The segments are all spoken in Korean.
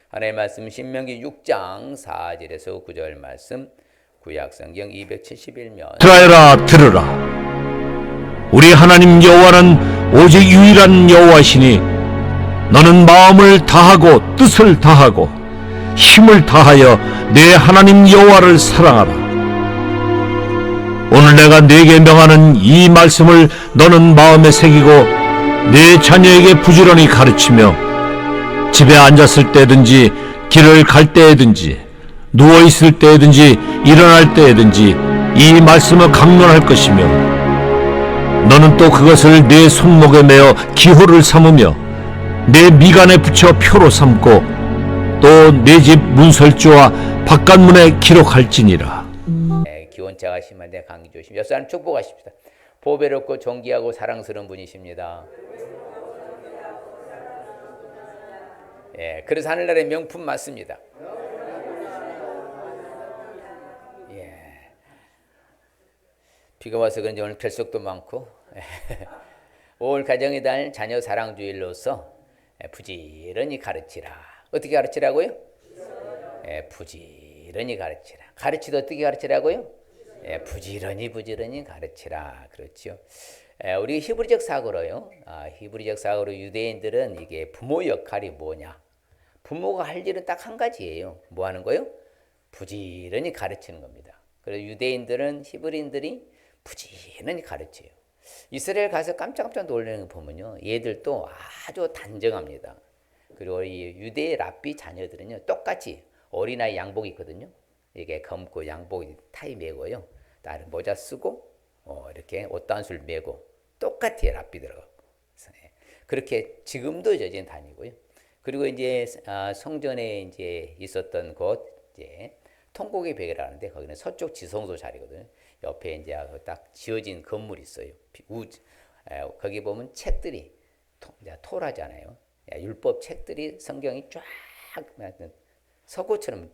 하나님의 말씀 신명기 6장 4절에서 9절 말씀, 구약성경 271면. 이스라엘아 들으라. 우리 하나님 여호와는 오직 유일한 여호와시니 너는 마음을 다하고 뜻을 다하고 힘을 다하여 내 하나님 여호와를 사랑하라. 오늘 내가 네게 명하는 이 말씀을 너는 마음에 새기고 네 자녀에게 부지런히 가르치며 집에 앉았을 때든지 길을 갈 때든지 누워있을 때든지 일어날 때든지 이 말씀을 강론할 것이며 너는 또 그것을 네 손목에 매어 기호를 삼으며 내 미간에 붙여 표로 삼고 또 내 집 문설주와 바깥문에 기록할지니라. 기온차가 심한데 감기 조심. 여사님 축복하십시다. 보배롭고 존귀하고 사랑스러운 분이십니다. 예, 그래서 하늘나라의 명품 맞습니다. 예, 비가 와서 그런지 오늘 결석도 많고 5월 가정의 달 자녀 사랑주일로서 부지런히 가르치라. 어떻게 가르치라고요? 예, 부지런히 가르치라. 가르치도 어떻게 가르치라고요? 예, 부지런히 가르치라. 그렇죠. 우리 히브리적 사고로요. 히브리적 사고로 유대인들은 이게 부모 역할이 뭐냐? 부모가 할 일은 딱 한 가지예요. 뭐 하는 거요? 부지런히 가르치는 겁니다. 그래서 유대인들은 히브리인들이 부지런히 가르쳐요. 이스라엘 가서 깜짝깜짝 놀라는 거 보면요, 얘들도 아주 단정합니다. 그리고 이 유대 랍비 자녀들은요, 똑같이 어린아이 양복 있거든요. 이게 검고 양복 타이 메고요, 다른 모자 쓰고 이렇게 옷단술 메고 똑같이 랍비들하고 그렇게 지금도 여전히 다니고요. 그리고 이제 성전에 이제 있었던 곳 이제 통곡의 벽이라는데 거기는 서쪽 지성소 자리거든요. 옆에 이제 딱 지어진 건물이 있어요. 거기 보면 책들이 토라잖아요. 율법 책들이 성경이 쫙 서고처럼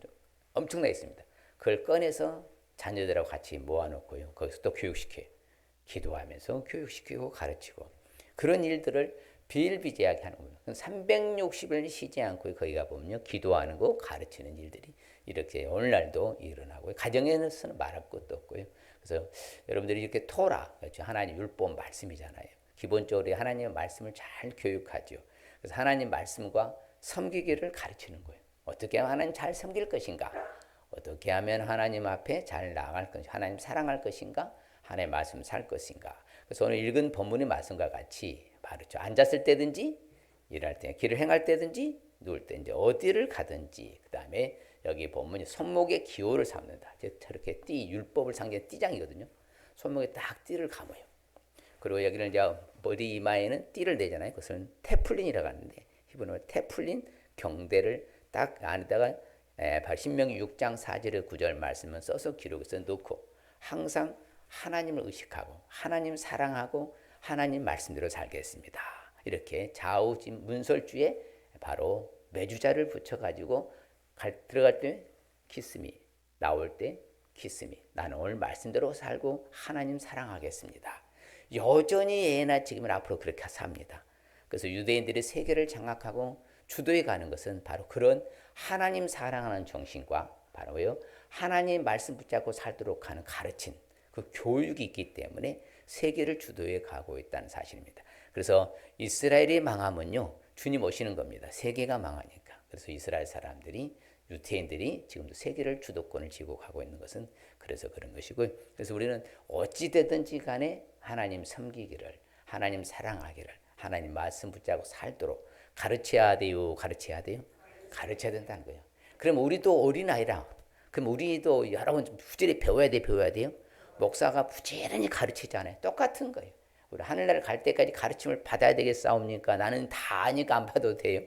엄청나 있습니다. 그걸 꺼내서 자녀들하고 같이 모아놓고요. 거기서 또 교육시켜요. 기도하면서 교육시키고 가르치고 그런 일들을 비일비재하게 하는 거예요. 360일 쉬지 않고 거기 가보면요, 기도하는 거 가르치는 일들이 이렇게 오늘날도 일어나고요. 가정에서는 말할 것도 없고요. 그래서 여러분들이 이렇게 토라, 그렇죠? 하나님 율법 말씀이잖아요. 기본적으로 하나님의 말씀을 잘 교육하죠. 그래서 하나님 말씀과 섬기기를 가르치는 거예요. 어떻게 하면 하나님 잘 섬길 것인가? 어떻게 하면 하나님 앞에 잘 나아갈 것인가? 하나님 사랑할 것인가? 하나님의 말씀 살 것인가? 그래서 오늘 읽은 본문의 말씀과 같이 바로 앉았을 때든지 일할 때, 길을 행할 때든지 누울 때 이제 어디를 가든지, 그 다음에 여기 본문이 손목에 기호를 삼는다. 저렇게 율법을 상징하는 띠장이거든요. 손목에 딱 띠를 감아요. 그리고 여기는 이제 머리 이마에는 띠를 내잖아요. 그것은 테플린이라고 하는데 히브리어로 테플린 경대를 딱 안에다가 신명기 6장 4절에 9절 말씀을 써서 기록해서 놓고 항상 하나님을 의식하고 하나님 사랑하고 하나님 말씀대로 살겠습니다. 이렇게 좌우 문설주에 바로 매주자를 붙여가지고 들어갈 때 키스미, 나올 때 키스미. 나는 오늘 말씀대로 살고 하나님 사랑하겠습니다. 여전히 예나 지금은 앞으로 그렇게 삽니다. 그래서 유대인들이 세계를 장악하고 주도해 가는 것은 바로 그런 하나님 사랑하는 정신과 바로요, 하나님 말씀 붙잡고 살도록 하는 가르침, 그 교육이 있기 때문에 세계를 주도해 가고 있다는 사실입니다. 그래서 이스라엘이 망하면요, 주님 오시는 겁니다. 세계가 망하니까. 그래서 이스라엘 사람들이, 유대인들이 지금도 세계를 주도권을 쥐고 가고 있는 것은 그래서 그런 것이고요. 그래서 우리는 어찌되든지 간에 하나님 섬기기를, 하나님 사랑하기를, 하나님 말씀 붙잡고 살도록 가르쳐야 돼요. 가르쳐야 돼요. 가르쳐야 된다는 거예요. 그럼 우리도 어린아이라, 그럼 우리도 여러분 부지런히 배워야 돼, 배워야 돼요. 목사가 부지런히 가르치잖아요. 똑같은 거예요. 우리 하늘나라를 갈 때까지 가르침을 받아야 되겠사옵니까? 나는 다 아니까 안 받아도 돼요.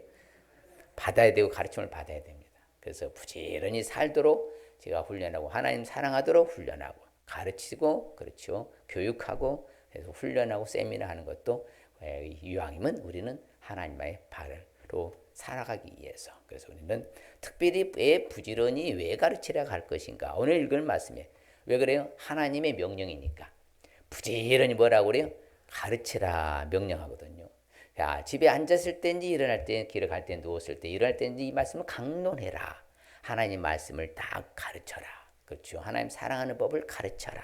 받아야 되고 가르침을 받아야 됩니다. 그래서 부지런히 살도록 제가 훈련하고 하나님 사랑하도록 훈련하고 가르치고, 그렇죠, 교육하고, 그래서 훈련하고 세미나 하는 것도 이왕이면 우리는 하나님의 발로 살아가기 위해서. 그래서 우리는 특별히 왜 부지런히 왜 가르치라고 할 것인가? 오늘 읽을 말씀에 왜 그래요? 하나님의 명령이니까. 부지런히 뭐라고 그래요? 가르치라 명령하거든요. 야, 집에 앉았을 때인지 일어날 때, 길을 갈 때, 누웠을 때, 일어날 때인지 이 말씀을 강론해라. 하나님 말씀을 딱 가르쳐라. 그렇죠. 하나님 사랑하는 법을 가르쳐라.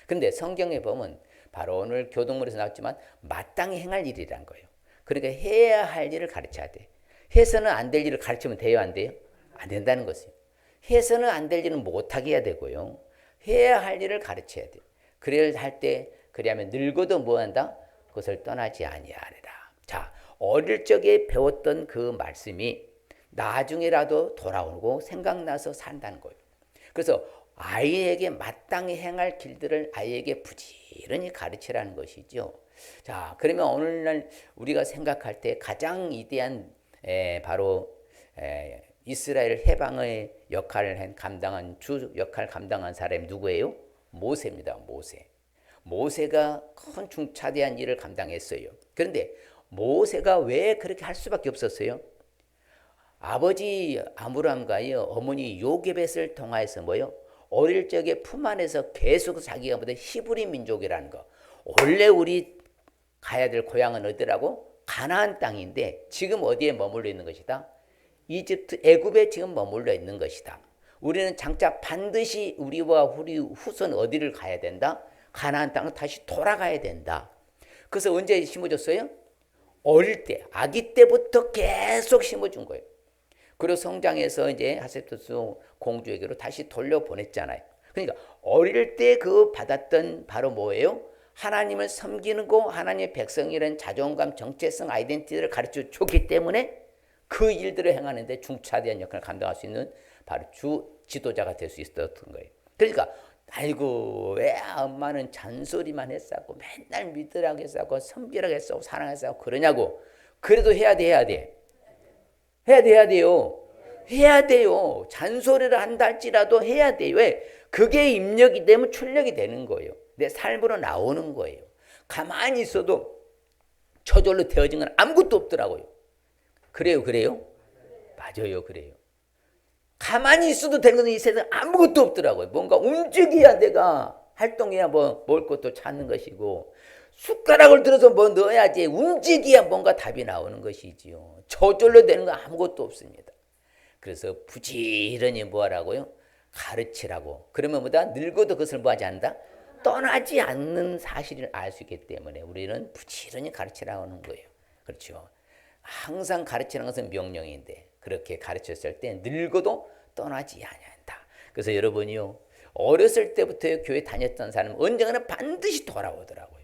그런데 성경에 보면 바로 오늘 교동문에서 나왔지만 마땅히 행할 일이란 거예요. 그러니까 해야 할 일을 가르쳐야 돼. 해서는 안 될 일을 가르치면 돼요, 안 돼요? 안 된다는 것이요. 해서는 안 될 일은 못하게 해야 되고요. 해야 할 일을 가르쳐야 돼. 그래야 할 때, 그래야면 늙어도 뭐한다? 그것을 떠나지 아니하리라. 자, 어릴 적에 배웠던 그 말씀이 나중에라도 돌아오고 생각나서 산다는 거예요. 그래서 아이에게 마땅히 행할 길들을 아이에게 부지런히 가르치라는 것이죠. 자, 그러면 오늘날 우리가 생각할 때 가장 위대한 바로 이스라엘 해방의 역할을 감당한 주 역할을 감당한 사람이 누구예요? 모세입니다. 모세. 모세가 큰 중차대한 일을 감당했어요. 그런데 모세가 왜 그렇게 할 수밖에 없었어요? 아버지 아므람과요 어머니 요게벳을 통하여서 뭐요? 어릴 적에 품 안에서 계속 자기가 보던 히브리 민족이라는 거. 원래 우리 가야 될 고향은 어디라고? 가나안 땅인데 지금 어디에 머물러 있는 것이다? 이집트 애굽에 지금 머물러 있는 것이다. 우리는 장차 반드시 우리와 우리 후손 어디를 가야 된다? 가나안 땅으로 다시 돌아가야 된다. 그래서 언제 심어줬어요? 어릴 때, 아기 때부터 계속 심어준 거예요. 그리고 성장해서 이제 하셉토스 공주에게로 다시 돌려보냈잖아요. 그러니까 어릴 때 그 받았던 바로 뭐예요? 하나님을 섬기는 거, 하나님의 백성이라는 자존감, 정체성, 아이덴티티를 가르쳐 줬기 때문에 그 일들을 행하는데 중차대한 역할을 감당할 수 있는 바로 주 지도자가 될 수 있었던 거예요. 그러니까 아이고 왜 엄마는 잔소리만 했었고 맨날 믿으라고 했었고 섬기라고 했었고 사랑했었고 그러냐고. 그래도 해야 돼요. 해야 돼요. 잔소리를 한다 할지라도 해야 돼요. 왜? 그게 입력이 되면 출력이 되는 거예요. 내 삶으로 나오는 거예요. 가만히 있어도 저절로 되어진 건 아무것도 없더라고요. 그래요? 맞아요, 그래요. 가만히 있어도 되는 건 이 세상에 아무것도 없더라고요. 뭔가 움직여야 내가 활동해야 뭐 먹을 것도 찾는 것이고 숟가락을 들어서 뭐 넣어야지 움직여야 뭔가 답이 나오는 것이지요. 저절로 되는 건 아무것도 없습니다. 그래서 부지런히 뭐하라고요? 가르치라고. 그러면 뭐다? 늙어도 그것을 뭐하지 않는다? 떠나지 않는 사실을 알 수 있기 때문에 우리는 부지런히 가르치라고 하는 거예요. 그렇죠. 항상 가르치는 것은 명령인데 그렇게 가르쳤을 때 늙어도 떠나지 아니한다. 그래서 여러분이요 어렸을 때부터 교회 다녔던 사람은 언젠가는 반드시 돌아오더라고요.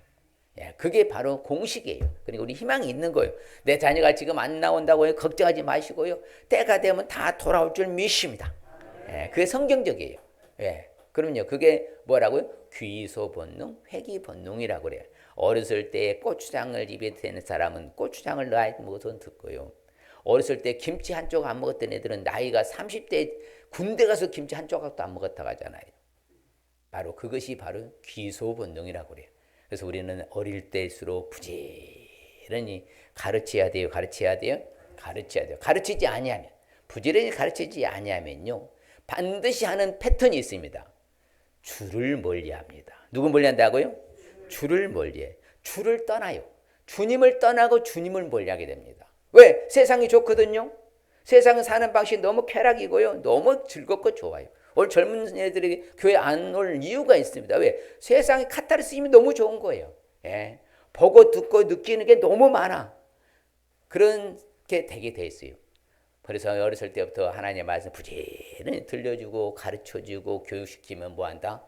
예, 그게 바로 공식이에요. 그러니까 우리 희망이 있는 거예요. 내 자녀가 지금 안 나온다고 걱정하지 마시고요. 때가 되면 다 돌아올 줄 믿습니다. 예, 그게 성경적이에요. 예, 그럼요. 그게 뭐라고요? 귀소 본능, 회귀 본능이라고 그래요. 어렸을 때 고추장을 입에 대는 사람은 고추장을 나이 먹어서 듣고요. 어렸을 때 김치 한 조각 안 먹었던 애들은 나이가 30대 군대 가서 김치 한 조각도 안 먹었다고 하잖아요. 바로 그것이 바로 귀소 본능이라고 그래요. 그래서 우리는 어릴 때일수록 부지런히 가르쳐야 돼요. 가르치지 아니하면, 부지런히 가르치지 아니하면요, 반드시 하는 패턴이 있습니다. 주를 멀리합니다. 누구 멀리한다고요? 주를 멀리해. 주를 떠나요. 주님을 떠나고 주님을 멀리하게 됩니다. 왜? 세상이 좋거든요. 세상은 사는 방식이 너무 쾌락이고요. 너무 즐겁고 좋아요. 오늘 젊은 애들이 교회 안 올 이유가 있습니다. 왜? 세상에 카타르시즘이 너무 좋은 거예요. 예. 보고 듣고 느끼는 게 너무 많아. 그런 게 되게 돼 있어요. 그래서 어렸을 때부터 하나님의 말씀 부지런히 들려주고 가르쳐주고 교육시키면 뭐한다?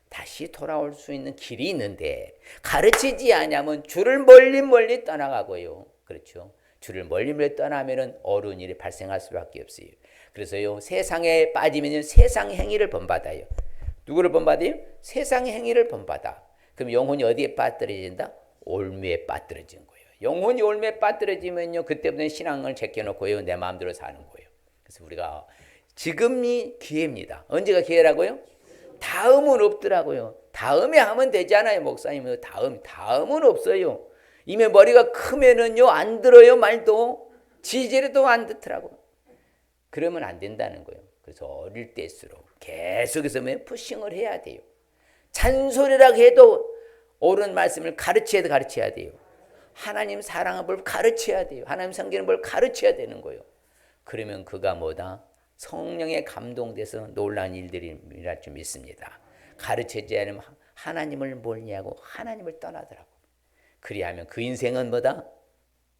다시 돌아올 수 있는 길이 있는데 가르치지 않으면 주를 멀리 떠나가고요. 그렇죠. 주를 멀리 떠나면은 어려운 일이 발생할 수밖에 없어요. 그래서요 세상에 빠지면 세상 행위를 본받아요. 누구를 본받아요? 세상의 행위를 본받아. 그럼 영혼이 어디에 빠뜨려진다? 올무에 빠뜨려진 거예요. 영혼이 올무에 빠뜨려지면요 그때부터 신앙을 제껴놓고요 내 마음대로 사는 거예요. 그래서 우리가 지금이 기회입니다. 언제가 기회라고요? 다음은 없더라고요. 다음에 하면 되잖아요. 목사님 다음은 없어요. 이미 머리가 크면은요 안 들어요 말도. 지지라도 안 듣더라고요. 그러면 안 된다는 거예요. 그래서 어릴 때일수록 계속해서 푸싱을 해야 돼요. 잔소리라고 해도 옳은 말씀을 가르쳐야 돼요. 하나님 사랑하는 걸 가르쳐야 돼요. 하나님 섬기는 걸 가르쳐야 되는 거예요. 그러면 그가 뭐다? 성령에 감동돼서 놀라운 일들이 일어날 줄 믿습니다. 가르치지 않으면 하나님을 몰냐고 하나님을 떠나더라고. 그리하면 그 인생은 뭐다?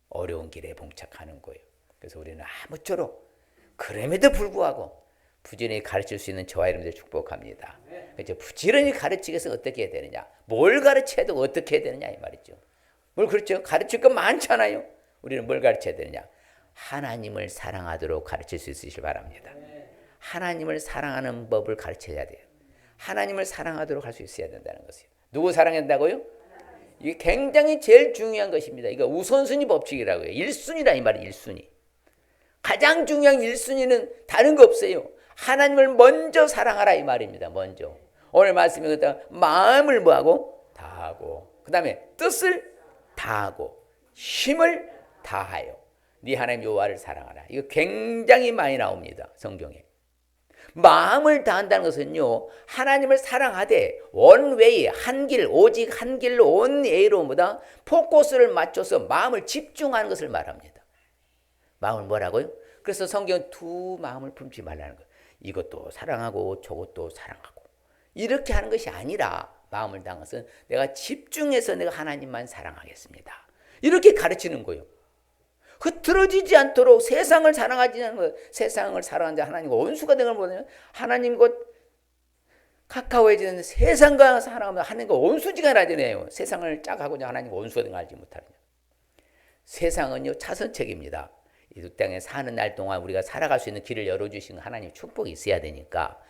어려운 길에 봉착하는 거예요. 그래서 우리는 아무쪼록 그럼에도 불구하고 부지런히 가르칠 수 있는 저와 여러분들 축복합니다. 그렇죠? 부지런히 가르치기 위해서 어떻게 해야 되느냐? 뭘 가르쳐야 되고 어떻게 해야 되느냐 이 말이죠. 뭘 그렇죠? 가르칠 거 많잖아요. 우리는 뭘 가르쳐야 되느냐? 하나님을 사랑하도록 가르칠 수 있으시길 바랍니다. 하나님을 사랑하는 법을 가르쳐야 돼요. 하나님을 사랑하도록 할 수 있어야 된다는 것이에요. 누구 사랑한다고요? 이게 굉장히 제일 중요한 것입니다. 이거 우선순위 법칙이라고요. 1순위라 이 말이에요. 1순위. 가장 중요한 1순위는 다른 거 없어요. 하나님을 먼저 사랑하라 이 말입니다. 먼저. 오늘 말씀에 그다 마음을 뭐하고? 다하고. 그 다음에 뜻을 다하고 힘을 다하여 네 하나님 여호와를 사랑하라. 이거 굉장히 많이 나옵니다. 성경에. 마음을 다한다는 것은요, 하나님을 사랑하되 원웨이 한 길, 오직 한 길로 온 예로 뭐다? 포커스를 맞춰서 마음을 집중하는 것을 말합니다. 마음을 뭐라고요? 그래서 성경은 두 마음을 품지 말라는 거예요. 이것도 사랑하고 저것도 사랑하고 이렇게 하는 것이 아니라 마음을 다한 것은 내가 집중해서 내가 하나님만 사랑하겠습니다. 이렇게 가르치는 거예요. 흐트러지지 않도록 세상을 사랑하지 않는 것, 세상을 사랑하는데 하나님과 원수가 되는 걸 보면 하나님과 가까워지는 세상과 사랑하면 하나님과 원수지가 아니라 되네요. 세상을 짝하고 하나님과 원수가 되는 걸 알지 못하느냐. 세상은요 차선책입니다. 이 땅에 사는 날 동안 우리가 살아갈 수 있는 길을 열어주신 하나님 축복이 있어야 되니까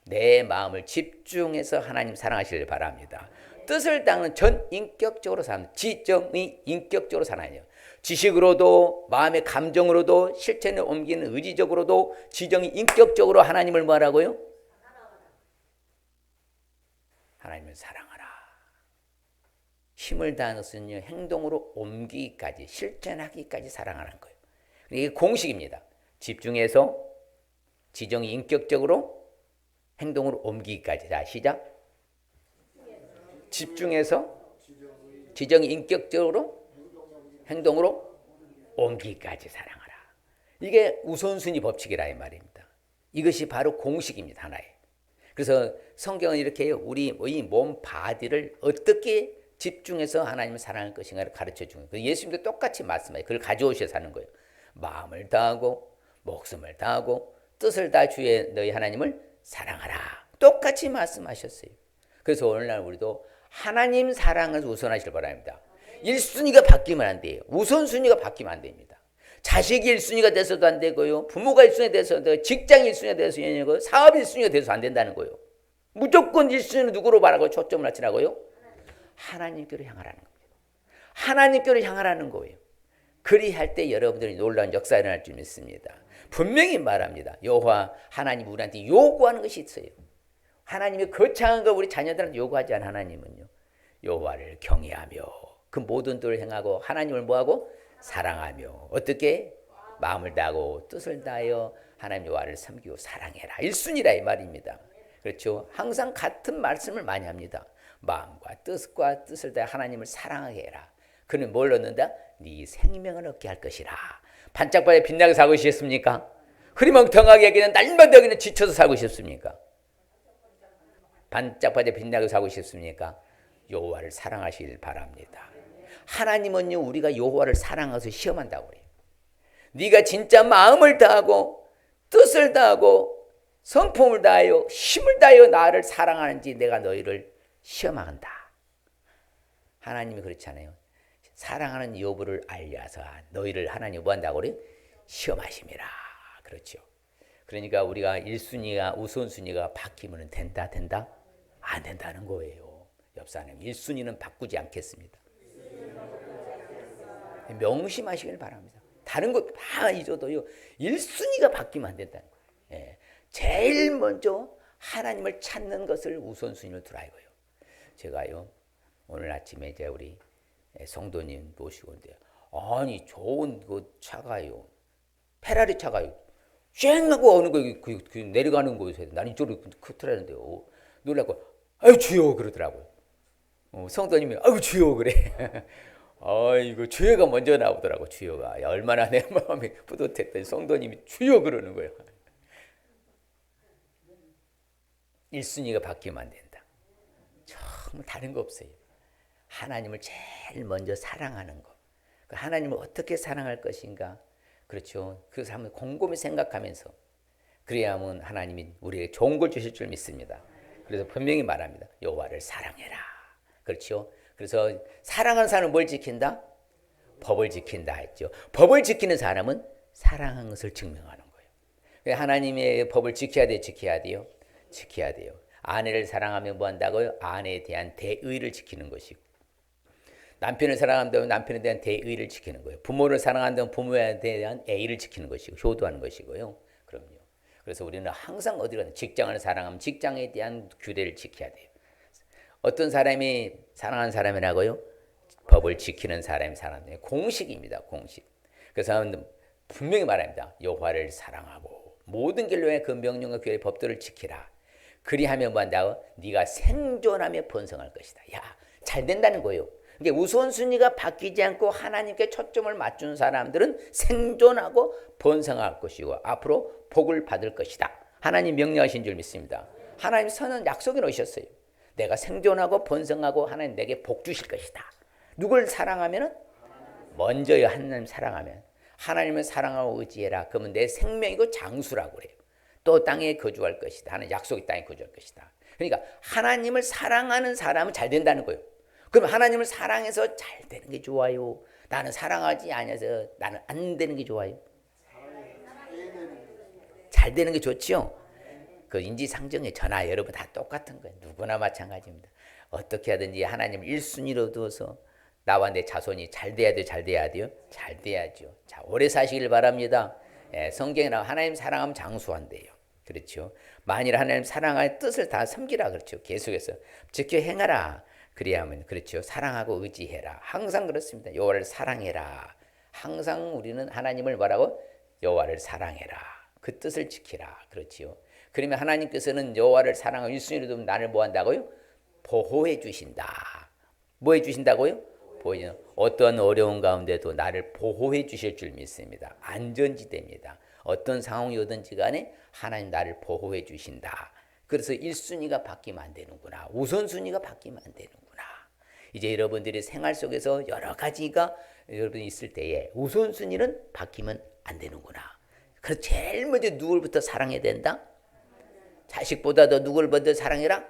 내 마음을 집중해서 하나님 사랑하시길 바랍니다. 뜻을 따는 전인격적으로 사는 지정이 인격적으로 살아야 돼요. 지식으로도 마음의 감정으로도 실천에 옮기는 의지적으로도 지정이 인격적으로 하나님을 뭐하라고요? 하나님을 사랑하라. 힘을 다하는 것은요 행동으로 옮기기까지 실천하기까지 사랑하는 거예요. 이게 공식입니다. 집중해서 지정이 인격적으로 행동으로 옮기기까지. 자 시작. 집중해서 지정이 인격적으로 행동으로 옮기기까지 사랑하라. 이게 우선순위 법칙이라 이 말입니다. 이것이 바로 공식입니다. 하나의. 그래서 성경은 이렇게 해요. 우리 이 몸 바디를 어떻게 집중해서 하나님을 사랑할 것인가를 가르쳐주는 거예요. 예수님도 똑같이 말씀해요. 그걸 가져오셔서 하는 거예요. 마음을 다하고 목숨을 다하고 뜻을 다 주의 너희 하나님을 사랑하라. 똑같이 말씀하셨어요. 그래서 오늘날 우리도 하나님 사랑을 우선하시길 바랍니다. 1순위가 바뀌면 안 돼요. 우선순위가 바뀌면 안 됩니다. 자식이 1순위가 돼서도 안 되고요. 부모가 1순위가 돼서도 직장이 1순위가 돼서 안 되고 사업이 1순위가 돼서 안 된다는 거예요. 무조건 1순위는 누구로 말하고 초점을 맞추라고요? 하나님께로 향하라는 겁니다. 하나님께로 향하라는 거예요. 그리할 때 여러분들이 놀라운 역사가 일어날 줄 믿습니다. 분명히 말합니다. 여호와 하나님 우리한테 요구하는 것이 있어요. 하나님이 거창한 거 우리 자녀들한테 요구하지 않은 하나님은요. 여호와를 경외하며 그 모든 도를 행하고 하나님을 뭐하고? 사랑하며 어떻게? 마음을 다하고 뜻을 다하여 하나님 여호와를 섬기고 사랑해라. 1순위라 이 말입니다. 그렇죠? 항상 같은 말씀을 많이 합니다. 마음과 뜻을 다해 하나님을 사랑하게 해라. 그는 뭘 얻는다? 네 생명을 얻게 할 것이라. 반짝반짝 빛나게 살고 싶습니까? 흐리멍텅하게 여기는 날마다 여기는 지쳐서 살고 싶습니까? 반짝반짝 빛나게 살고 싶습니까? 여호와를 사랑하시길 바랍니다. 하나님은요 우리가 여호와를 사랑해서 시험한다고 그래요. 네가 진짜 마음을 다하고 뜻을 다하고 성품을 다하여 힘을 다하여 나를 사랑하는지 내가 너희를 시험한다. 하나님이 그렇잖아요. 사랑하는 여부를 알려서 너희를 하나님 뭐 한다고 그래요? 시험하심이라. 그렇죠. 그러니까 우리가 1순위가 우선순위가 바뀌면 된다? 안 된다는 거예요. 옆 사람 1순위는 바꾸지 않겠습니다. 명심하시길 바랍니다. 다른 것 다 잊어도요 1순위가 바뀌면 안 된다는 거예요. 예. 제일 먼저 하나님을 찾는 것을 우선순위로 두라 이거예요. 제가요 오늘 아침에 이제 우리 성도님 모시고 온대요. 아니 좋은 그 차가요 페라리 차가요 쨍하고 오는 거 그 내려가는 곳에서 나는 이쪽으로 크트라는데요. 놀라고 아유 주여 그러더라고요. 성도님이 아유 주여 그래. 이거 주여가 먼저 나오더라고. 주여가. 야, 얼마나 내 마음이 뿌듯했더니 성도님이 주여 그러는 거예요. 1순위가 바뀌면 안 된다. 정말 다른 거 없어요. 하나님을 제일 먼저 사랑하는 거. 하나님을 어떻게 사랑할 것인가. 그렇죠. 그래서 한번 곰곰이 생각하면서 그래야만 하나님이 우리에게 좋은 걸 주실 줄 믿습니다. 그래서 분명히 말합니다. 여호와를 사랑해라. 그렇죠. 그래서 사랑하는 사람은 뭘 지킨다? 법을 지킨다 했죠. 법을 지키는 사람은 사랑한 것을 증명하는 거예요. 하나님의 법을 지켜야 돼요? 지켜야 돼요? 지켜야 돼요. 아내를 사랑하면 뭐 한다고요? 아내에 대한 대의를 지키는 것이고, 남편을 사랑한다면 남편에 대한 대의를 지키는 거예요. 부모를 사랑한다면 부모에 대한 애의를 지키는 것이고, 효도하는 것이고요. 그럼요. 그래서 우리는 항상 어디 가든 직장을 사랑하면 직장에 대한 규례를 지켜야 돼요. 어떤 사람이 사랑하는 사람이라고요? 법을 지키는 사람이 사랑하는 공식입니다. 공식. 그래서 분명히 말합니다. 여호와를 사랑하고 모든 길로의 그 명령과 규례 법들을 지키라. 그리하면 뭐 한다고? 네가 생존하며 번성할 것이다. 야, 잘 된다는 거예요. 그러니까 우선순위가 바뀌지 않고 하나님께 초점을 맞춘 사람들은 생존하고 번성할 것이고 앞으로 복을 받을 것이다. 하나님 명령하신 줄 믿습니다. 하나님 선언 약속이 오셨어요. 내가 생존하고 번성하고 하나님 내게 복 주실 것이다. 누굴 사랑하면은? 먼저 하나님 사랑하면 하나님을 사랑하고 의지해라. 그러면 내 생명이고 장수라고 그래요. 또 땅에 거주할 것이다. 하는 약속이 땅에 거주할 것이다. 그러니까 하나님을 사랑하는 사람은 잘 된다는 거예요. 그럼 하나님을 사랑해서 잘 되는 게 좋아요? 나는 사랑하지 않아서 나는 안 되는 게 좋아요? 잘 되는 게 좋지요? 그 인지상정의 전화 여러분 다 똑같은 거예요. 누구나 마찬가지입니다. 어떻게 하든지 하나님을 1순위로 두어서 나와 내 자손이 잘 돼야 돼요? 잘 돼야 돼요? 잘 돼야죠. 자, 오래 사시길 바랍니다. 성경에 나와 하나님 사랑하면 장수한대요. 그렇죠. 만일 하나님 사랑할 뜻을 다 섬기라 그렇죠. 계속해서 지켜 행하라. 그래야만 그렇죠. 사랑하고 의지해라. 항상 그렇습니다. 여호와를 사랑해라. 항상 우리는 하나님을 뭐라고? 여호와를 사랑해라. 그 뜻을 지키라. 그렇지요. 그러면 하나님께서는 여호와를 사랑하고 1순위로 두면 나를 뭐 한다고요? 보호해 주신다. 뭐 해 주신다고요? 어떤 어려운 가운데도 나를 보호해 주실 줄 믿습니다. 안전지대입니다. 어떤 상황이 오든지 간에 하나님 나를 보호해 주신다. 그래서 1순위가 바뀌면 안 되는구나. 우선순위가 바뀌면 안 되는구나. 이제 여러분들이 생활 속에서 여러 가지가 여러분이 있을 때에 우선순위는 바뀌면 안 되는구나. 그래서 제일 먼저 누굴부터 사랑해야 된다? 자식보다도 누굴 먼저 사랑해라?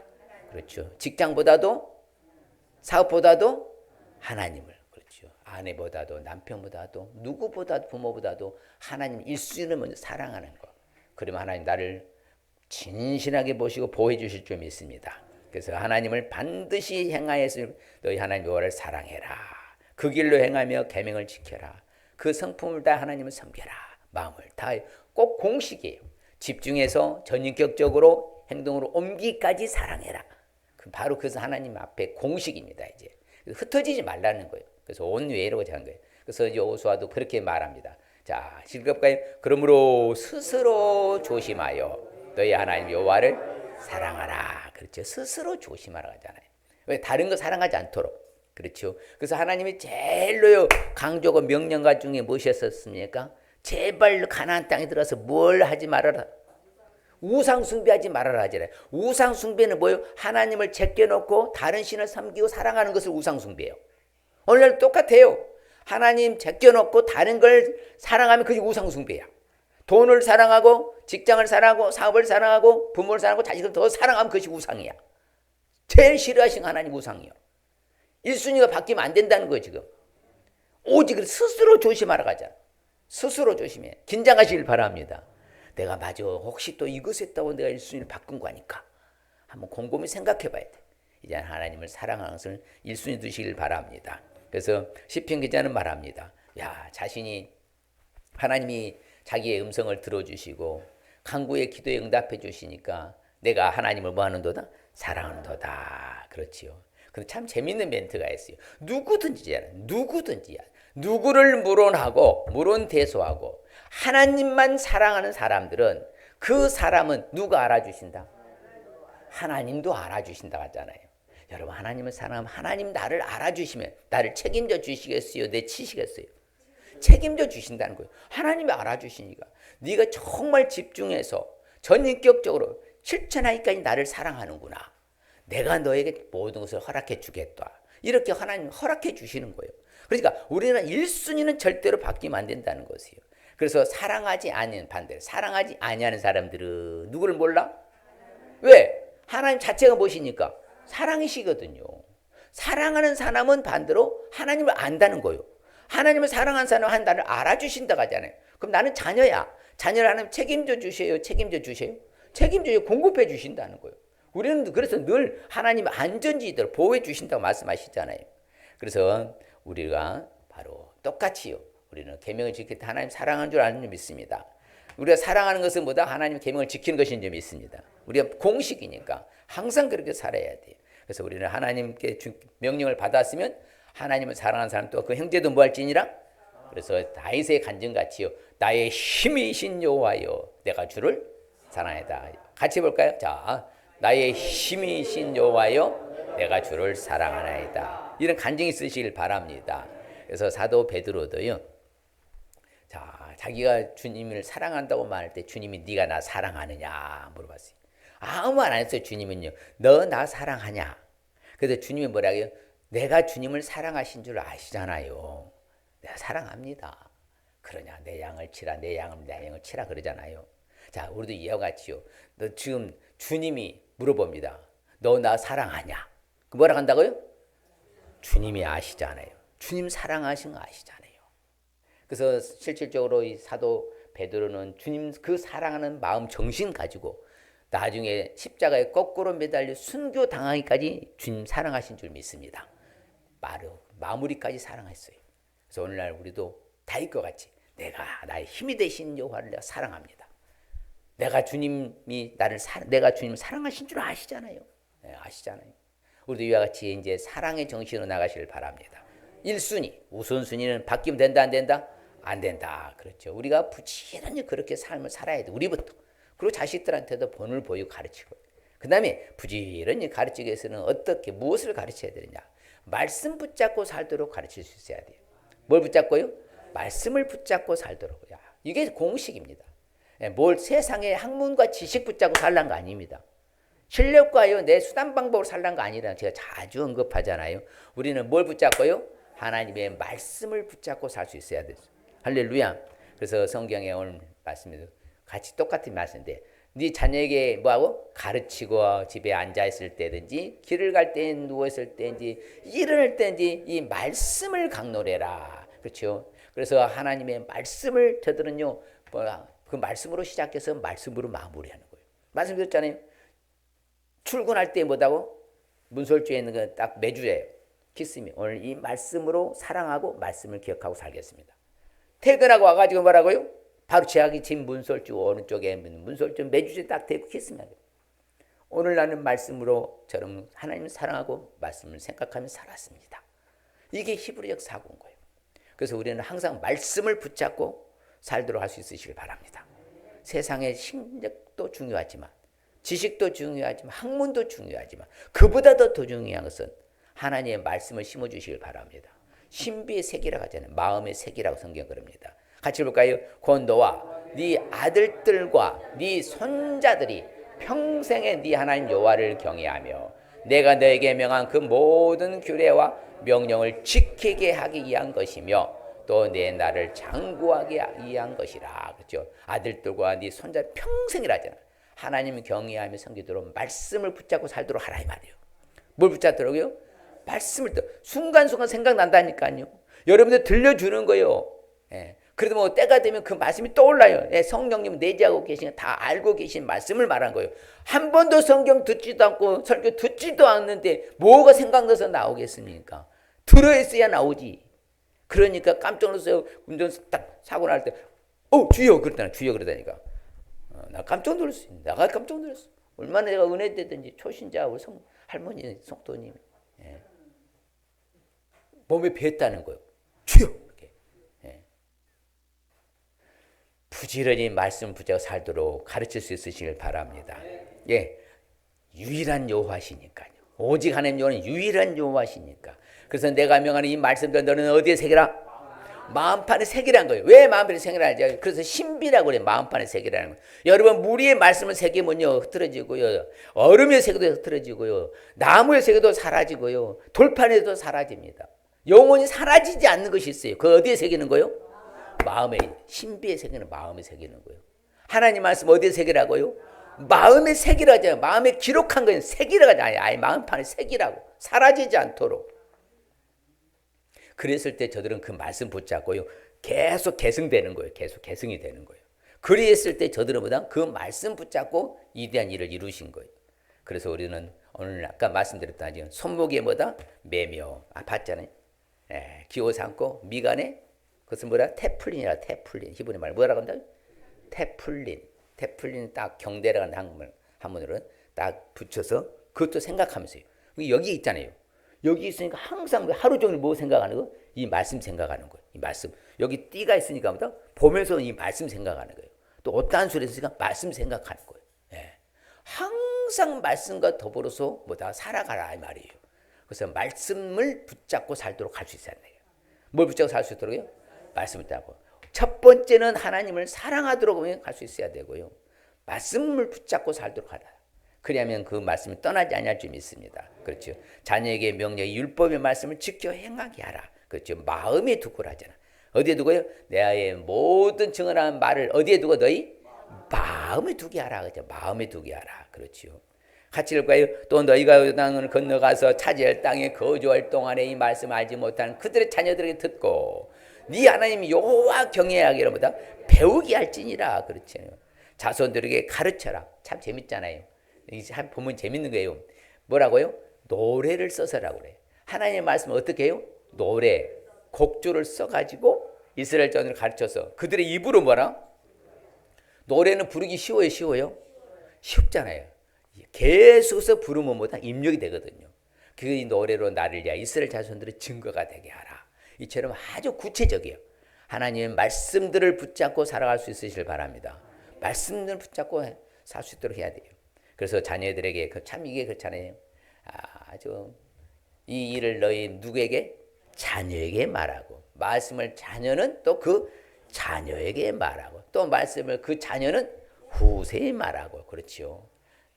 그렇죠. 직장보다도 사업보다도 하나님을. 그렇죠. 아내보다도 남편보다도 누구보다도 부모보다도 하나님 1순위를 먼저 사랑하는 것. 그러면 하나님 나를 진실하게 보시고 보호해 주실 줄 믿습니다. 그래서 하나님을 반드시 행하여서 너희 하나님 여호와를 사랑해라. 그 길로 행하며 계명을 지켜라. 그 성품을 다 하나님을 섬겨라. 마음을 다해. 꼭 공식이에요. 집중해서 전인격적으로 행동으로 옮기까지 사랑해라. 바로 그것은 하나님 앞에 공식입니다. 이제 흩어지지 말라는 거예요. 그래서 온 외라고 한 거예요. 그래서 여호수아도 그렇게 말합니다. 자, 실급가요. 그러므로 스스로 조심하여 너희 하나님 여호와를 사랑하라. 그렇죠. 스스로 조심하라 하잖아요. 왜 다른 거 사랑하지 않도록. 그렇죠. 그래서 하나님이 제일로 강조하고 명령가 중에 무엇이었습니까? 제발 가나안 땅에 들어서 뭘 하지 말아라. 우상 숭배하지 말아라 하잖아요. 우상 숭배는 뭐예요? 하나님을 제껴놓고 다른 신을 섬기고 사랑하는 것을 우상 숭배예요. 오늘날 똑같아요. 하나님 제껴놓고 다른 걸 사랑하면 그게 우상 숭배야. 돈을 사랑하고 직장을 사랑하고 사업을 사랑하고 부모를 사랑하고 자식을 더 사랑하면 그것이 우상이야. 제일 싫어하신 하나님 우상이요. 1순위가 바뀌면 안 된다는 거예요. 지금 오직 스스로 조심하라고 하잖아. 스스로 조심해. 긴장하시길 바랍니다. 내가 맞아. 혹시 또 이것 했다고 내가 1순위를 바꾼 거니까 한번 곰곰이 생각해 봐야 돼. 이제 하나님을 사랑하는 것을 1순위 두시길 바랍니다. 그래서 시편 기자는 말합니다. 야, 자신이 하나님이 자기의 음성을 들어주시고 간구의 기도에 응답해 주시니까 내가 하나님을 뭐 하는도다? 사랑하는도다. 그렇지요. 근데 참 재밌는 멘트가 있어요. 누구든지야. 누구를 물론대소하고 하나님만 사랑하는 사람들은 그 사람은 누가 알아주신다? 하나님도 알아주신다 하잖아요. 여러분 하나님을 사랑하면 하나님 나를 알아주시면 나를 책임져 주시겠어요? 내치시겠어요? 책임져 주신다는 거예요. 하나님이 알아주시니까 네가 정말 집중해서 전인격적으로 실천하기까지 나를 사랑하는구나. 내가 너에게 모든 것을 허락해 주겠다. 이렇게 하나님 허락해 주시는 거예요. 그러니까 우리는 1순위는 절대로 바뀌면 안 된다는 것이에요. 그래서 사랑하지 않는 반대로 사랑하지 아니하는 사람들은 누구를 몰라? 왜? 하나님 자체가 무엇이니까? 사랑이시거든요. 사랑하는 사람은 반대로 하나님을 안다는 거예요. 하나님을 사랑하는 사람은 하나님을 알아주신다고 하잖아요. 그럼 나는 자녀야. 자녀를 하나님 책임져 주세요. 책임져 주세요. 책임져 공급해 주신다는 거예요. 우리는 그래서 늘 하나님 안전지대로 보호해 주신다고 말씀하시잖아요. 그래서 우리가 바로 똑같이요. 우리는 계명을 지킬 때 하나님 사랑하는 줄 아는 줄 믿습니다. 우리가 사랑하는 것은 뭐다? 하나님 계명을 지키는 것인 줄 믿습니다. 우리가 공식이니까 항상 그렇게 살아야 돼요. 그래서 우리는 하나님께 명령을 받았으면 하나님을 사랑하는 사람 또 그 형제도 뭐 할지니라? 그래서 다윗의 간증같이요. 나의 힘이신 여호와여 내가 주를 사랑하다. 같이 볼까요? 자, 나의 힘이신 여호와여 내가 주를 사랑하나이다. 이런 간증이 쓰시길 바랍니다. 그래서 사도 베드로도요. 자, 자기가 주님을 사랑한다고 말할 때 주님이 네가 나 사랑하느냐 물어봤어요. 아무 말 안 했어요. 주님은요. 너 나 사랑하냐? 그래서 주님이 뭐라고요? 내가 주님을 사랑하신 줄 아시잖아요. 내가 사랑합니다. 그러냐? 내 양을 치라. 내 양을 치라 그러잖아요. 자, 우리도 이와 같이요. 너 지금 주님이 물어봅니다. 너 나 사랑하냐? 뭐라 한다고요? 주님이 아시잖아요. 주님 사랑하신 거 아시잖아요. 그래서 실질적으로 이 사도 베드로는 주님 그 사랑하는 마음 정신 가지고 나중에 십자가에 거꾸로 매달려 순교 당하기까지 주님 사랑하신 줄 믿습니다. 바로 마무리까지 사랑했어요. 그래서 오늘날 우리도 다윗과 같이 내가 나의 힘이 되신 여호와를 내가 사랑합니다. 내가 주님이 내가 주님 사랑하신 줄 아시잖아요. 네, 아시잖아요. 우리도 이와 같이 이제 사랑의 정신으로 나가시길 바랍니다. 1순위, 우선순위는 바뀌면 된다 안 된다? 안 된다. 그렇죠. 우리가 부지런히 그렇게 삶을 살아야 돼. 우리부터. 그리고 자식들한테도 본을 보이고 가르치고. 그 다음에 부지런히 가르치기 위해서는 어떻게 무엇을 가르쳐야 되느냐. 말씀 붙잡고 살도록 가르칠 수 있어야 돼요. 뭘 붙잡고요? 말씀을 붙잡고 살도록. 야, 이게 공식입니다. 뭘 세상의 학문과 지식 붙잡고 살란 거 아닙니다. 실력과요 내 수단 방법으로 살란 거 아니라 제가 자주 언급하잖아요. 우리는 뭘 붙잡고요? 하나님의 말씀을 붙잡고 살 수 있어야 돼요. 할렐루야. 그래서 성경에 오늘 말씀에도 같이 똑같은 말씀인데 네 자녀에게 뭐하고? 가르치고 집에 앉아있을 때든지 길을 갈 때 누워있을 때든지 일어날 때든지 이 말씀을 강론해라. 그렇죠. 그래서 하나님의 말씀을 저들은요 그 말씀으로 시작해서 말씀으로 마무리하는 거예요. 말씀드렸잖아요. 출근할 때 뭐다고? 문설주에 있는 거 딱 매주예요. 기스미. 오늘 이 말씀으로 사랑하고 말씀을 기억하고 살겠습니다. 퇴근하고 와가지고 뭐라고요? 바로 제약이 진 문설주 오른쪽에 있는 문설주 매주에 딱 대고 기스미하고 오늘 나는 말씀으로 저는 하나님을 사랑하고 말씀을 생각하며 살았습니다. 이게 히브리적 사고인 거예요. 그래서 우리는 항상 말씀을 붙잡고 살도록 할 수 있으시길 바랍니다. 세상의 실력도 중요하지만 지식도 중요하지만 학문도 중요하지만 그보다 더 중요한 것은 하나님의 말씀을 심어주시길 바랍니다. 신비의 색이라고 하잖아요. 마음의 색이라고 성경 그럽니다. 같이 볼까요? 곧 너와 네 아들들과 네 손자들이 평생에 네 하나님 여호와를 경외하며 내가 너에게 명한 그 모든 규례와 명령을 지키게 하기 위한 것이며 또 내 나를 장구하게 위한 것이라. 그렇죠? 아들들과 네 손자 평생이라잖아. 하나님 경외하며 섬기도록 말씀을 붙잡고 살도록 하라 이 말이에요. 뭘 붙잡더라고요? 말씀을 순간순간 생각난다니까요. 여러분들 들려주는 거예요. 예. 그래도 뭐 때가 되면 그 말씀이 떠올라요. 예. 성령님 내재하고 계신 다 알고 계신 말씀을 말한 거예요. 한 번도 성경 듣지도 않고 설교 듣지도 않는데 뭐가 생각나서 나오겠습니까? 들어있어야 나오지. 그러니까 깜짝 놀랐어요. 운전 딱 사고 날 때 주여 그러다니까. 주여 그러다니까. 나 깜짝 놀랐어. 내가 깜짝 놀랐어. 얼마나 내가 은혜되든지 초신자 우리 할머니 성도님 예. 몸에 뱄다는 거예요. 주여 이렇게. 예. 부지런히 말씀 붙잡고 살도록 가르칠 수 있으시길 바랍니다. 예, 유일한 여호와시니까요. 오직 하나님 여호와는 유일한 여호와시니까. 그래서 내가 명하는 이 말씀들 너는 어디에 새기라? 마음판에 새기라는 거예요. 왜 마음판에 새기라는지. 그래서 신비라고 그래요. 마음판에 새기라는 거예요. 여러분 무리의 말씀을 새기면요 흐트러지고요. 얼음에 새겨도 흐트러지고요. 나무에 새겨도 사라지고요. 돌판에도 사라집니다. 영원히 사라지지 않는 것이 있어요. 그 어디에 새기는 거예요? 마음에, 신비에 새기는 마음에 새기는 거예요. 하나님 말씀 어디에 새기라고요? 마음에 새기라잖아요. 마음에 기록한 거예요. 새기라가 아니에요. 아예 마음판에 새기라고. 사라지지 않도록. 그랬을 때 저들은 그 말씀 붙잡고요. 계속 계승되는 거예요. 계속 계승이 되는 거예요. 그리했을 때 저들은 보다 그 말씀 붙잡고 위대한 일을 이루신 거예요. 그래서 우리는 오늘 아까 말씀드렸다지 손목에 뭐다? 매며. 봤잖아요. 기호 삼고 미간에 그것은 뭐라? 테플린이라 테플린. 히브리 말 뭐라고 한다? 테플린. 테플린 딱 경대라는 한문으로는 딱 붙여서 그것도 생각하면서요. 여기 있잖아요. 여기 있으니까 항상 하루 종일 뭐 생각하는 거? 이 말씀 생각하는 거예요. 이 말씀. 여기 띠가 있으니까 뭐다? 보면서 이 말씀 생각하는 거예요. 또 어떠한 소리 있으니까 말씀 생각하는 거예요. 항상 말씀과 더불어서 뭐다? 살아가라 이 말이에요. 그래서 말씀을 붙잡고 살도록 할 수 있어야 돼요. 뭘 붙잡고 살 수 있도록요? 말씀을 붙잡고. 첫 번째는 하나님을 사랑하도록 할 수 있어야 되고요. 말씀을 붙잡고 살도록 하라. 그러면 그 말씀이 떠나지 아니할 줄 믿습니다. 그렇죠. 자녀에게 명령 율법의 말씀을 지켜 행하게 하라. 그렇죠. 마음에 두고라 하잖아. 어디에 두고요? 내의 모든 증언한 말을 어디에 두고 너희 마음에 두게 하라. 그렇죠. 마음에 두게 하라. 그렇죠. 같이 읽을까요? 또 너희가 땅을 건너가서 차지할 땅에 거주할 동안에 이 말씀을 알지 못한 그들의 자녀들에게 듣고 네 하나님 여호와 경외하기를 보다 배우게 할지니라. 그렇죠. 자손들에게 가르쳐라. 참 재밌잖아요. 보면 재밌는 거예요. 뭐라고요? 노래를 써서라고 그래요. 하나님의 말씀을 어떻게 해요? 노래, 곡조를 써가지고 이스라엘 자손을 가르쳐서 그들의 입으로 뭐라? 노래는 부르기 쉬워요? 쉬워요? 쉽잖아요. 계속해서 부르면 뭐다? 입력이 되거든요. 그 노래로 나를 위하여 이스라엘 자손들의 증거가 되게 하라. 이처럼 아주 구체적이에요. 하나님의 말씀들을 붙잡고 살아갈 수 있으시길 바랍니다. 말씀들을 붙잡고 살 수 있도록 해야 돼요. 그래서 자녀들에게 참 이게 그렇잖아요. 아주 이 일을 너희 누구에게? 자녀에게 말하고 말씀을 자녀는 또 그 자녀에게 말하고 또 말씀을 그 자녀는 후세에 말하고 그렇지요.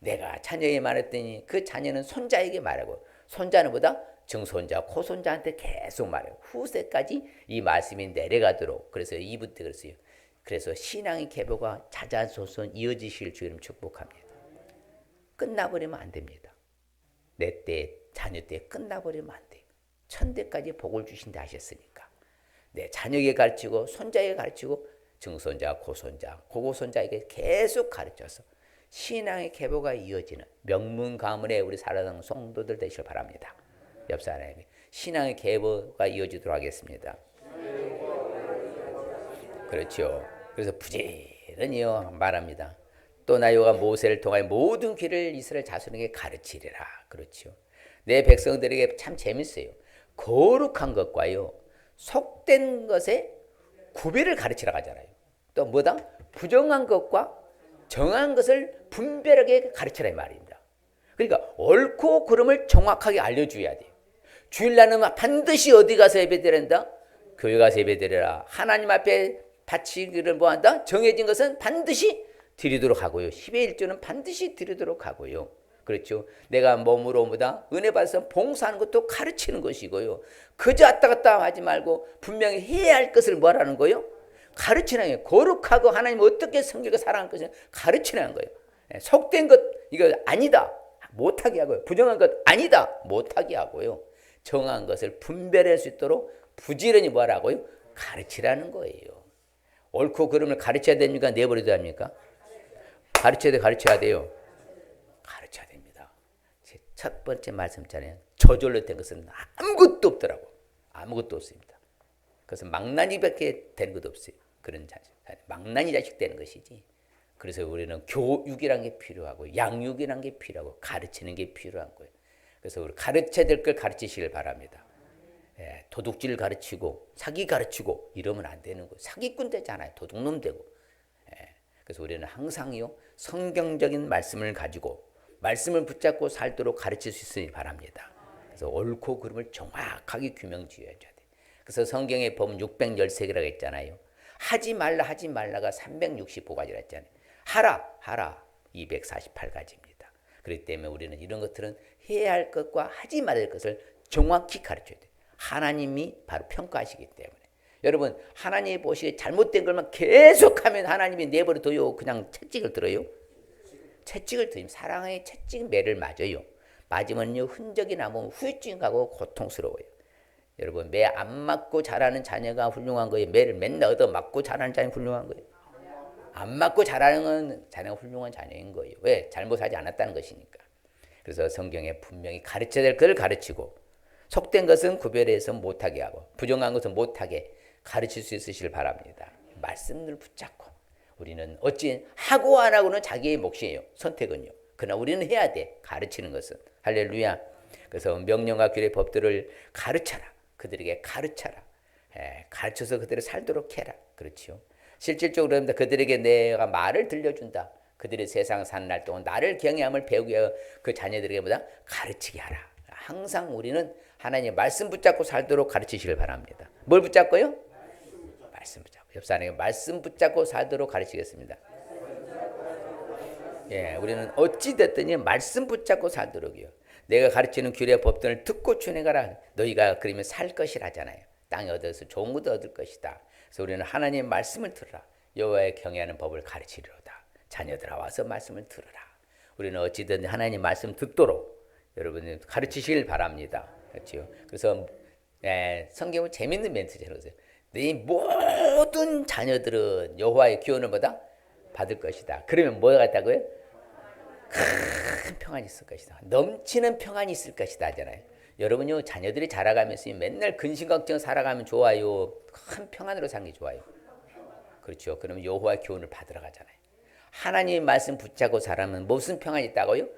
내가 자녀에게 말했더니 그 자녀는 손자에게 말하고 손자는 보다 증손자, 코손자한테 계속 말해요. 후세까지 이 말씀이 내려가도록. 그래서 2부 때 그랬어요. 그래서 신앙의 계보가 자자손손 이어지실 주 이름 축복합니다. 끝나버리면 안 됩니다. 내 때, 자녀 때 끝나버리면 안 돼요. 천대까지 복을 주신다 하셨으니까. 내 자녀에게 가르치고 손자에게 가르치고 증손자, 고손자, 고고손자에게 계속 가르쳐서 신앙의 계보가 이어지는 명문 가문의 우리 살아가는 성도들 되시길 바랍니다. 옆 사람에게 신앙의 계보가 이어지도록 하겠습니다. 그렇죠. 그래서 부지런히 말합니다. 또 나여호와 모세를 통하여 모든 길을 이스라엘 자손에게 가르치리라. 그렇죠. 내 백성들에게 참 재밌어요. 거룩한 것과요 속된 것의 구별을 가르치라고 하잖아요. 또 뭐다? 부정한 것과 정한 것을 분별하게 가르치라 이 말입니다. 그러니까 옳고 그름을 정확하게 알려줘야 돼요. 주일날은 반드시 어디 가서 예배드린다? 교회 가서 예배드려라. 하나님 앞에 바치기를 뭐한다? 정해진 것은 반드시 드리도록 하고요. 10의 1조는 반드시 드리도록 하고요. 그렇죠. 내가 몸으로 뭐다? 은혜 받아서 봉사하는 것도 가르치는 것이고요. 그저 왔다 갔다 하지 말고 분명히 해야 할 것을 뭐라는 거예요? 가르치는 거예요. 거룩하고 하나님 어떻게 성경과 사랑할 것을 가르치는 거예요. 속된 것 이거 아니다. 못하게 하고요. 부정한 것 아니다. 못하게 하고요. 정한 것을 분별할 수 있도록 부지런히 뭐라고요? 가르치라는 거예요. 옳고 그름을 가르쳐야 됩니까? 내버려둬야 합니까? 가르쳐야 돼요. 가르쳐야 됩니다. 제 첫 번째 말씀잖아요. 저절로 된 것은 아무것도 없더라고. 아무것도 없습니다. 그것은 망나니밖에 되는 것도 없어요. 그런 자식. 망나니 자식 되는 것이지. 그래서 우리는 교육이라는 게 필요하고 양육이라는 게 필요하고 가르치는 게 필요한 거예요. 그래서 우리 가르쳐야 될 걸 가르치시길 바랍니다. 도둑질 가르치고 사기 가르치고 이러면 안 되는 거예요. 사기꾼 되잖아요. 도둑놈 되고. 그래서 우리는 항상요 성경적인 말씀을 가지고 말씀을 붙잡고 살도록 가르칠 수 있으니 바랍니다. 그래서 옳고 그름을 정확하게 규명 지어줘야 돼. 그래서 성경에 보면 613개라고 했잖아요. 하지 말라가 365가지라 했잖아요. 하라 248가지입니다. 그렇기 때문에 우리는 이런 것들은 해야 할 것과 하지 말아야 할 것을 정확히 가르쳐야 돼요. 하나님이 바로 평가하시기 때문에. 여러분 하나님이 보시기에 잘못된 것만 계속하면 하나님이 내버려둬요? 그냥 채찍을 들어요? 채찍을 들면 사랑의 채찍 매를 맞아요. 맞으면요 흔적이 나면 후유증 가고 고통스러워요. 여러분 매 안 맞고 자라는 자녀가 훌륭한 거예요? 매를 맨날 얻어 맞고 자라는 자녀가 훌륭한 거예요? 안 맞고 자라는 자녀가 훌륭한 자녀인 거예요. 왜? 잘못하지 않았다는 것이니까. 그래서 성경에 분명히 가르쳐야 될 것을 가르치고 속된 것은 구별해서 못하게 하고 부정한 것은 못하게 가르칠 수 있으시길 바랍니다. 말씀을 붙잡고 우리는 어찌 하고 안 하고는 자기의 몫이에요. 선택은요. 그러나 우리는 해야 돼. 가르치는 것은. 할렐루야. 그래서 명령과 규례 법들을 가르쳐라. 그들에게 가르쳐라. 가르쳐서 그들을 살도록 해라. 그렇죠. 실질적으로 그들에게 내가 말을 들려준다. 그들이 세상 사는 날 동안 나를 경외함을 배우게 하여 그 자녀들에게 보다 가르치게 하라. 항상 우리는 하나님의 말씀 붙잡고 살도록 가르치시길 바랍니다. 뭘 붙잡고요? 말씀 붙잡고. 옆 사람에게 말씀 붙잡고 살도록 가르치겠습니다. 예, 우리는 어찌 됐든지 말씀 붙잡고 살도록이요. 내가 가르치는 규례 법들을 듣고 준행하라. 너희가 그러면 살 것이라잖아요. 땅에 얻어서 좋은 것도 얻을 것이다. 그래서 우리는 하나님의 말씀을 들으라. 여호와의 경외하는 법을 가르치리로다. 자녀들아 와서 말씀을 들으라. 우리는 어찌든 하나님 말씀 듣도록 여러분이 가르치시길 바랍니다. 그렇죠? 그래서 성경은 재밌는 멘트잖아요. 네 모든 자녀들은 여호와의 기원을 받을 것이다. 그러면 뭐가 같다고요? 큰 평안이 있을 것이다. 넘치는 평안이 있을 것이다 하잖아요. 여러분요 자녀들이 자라가면서 맨날 근심걱정 살아가면 좋아요. 큰 평안으로 사는 게 좋아요. 그렇죠. 그러면 여호와의 교훈을 받으러 가잖아요. 하나님의 말씀 붙잡고 살아면 무슨 평안이 있다고요?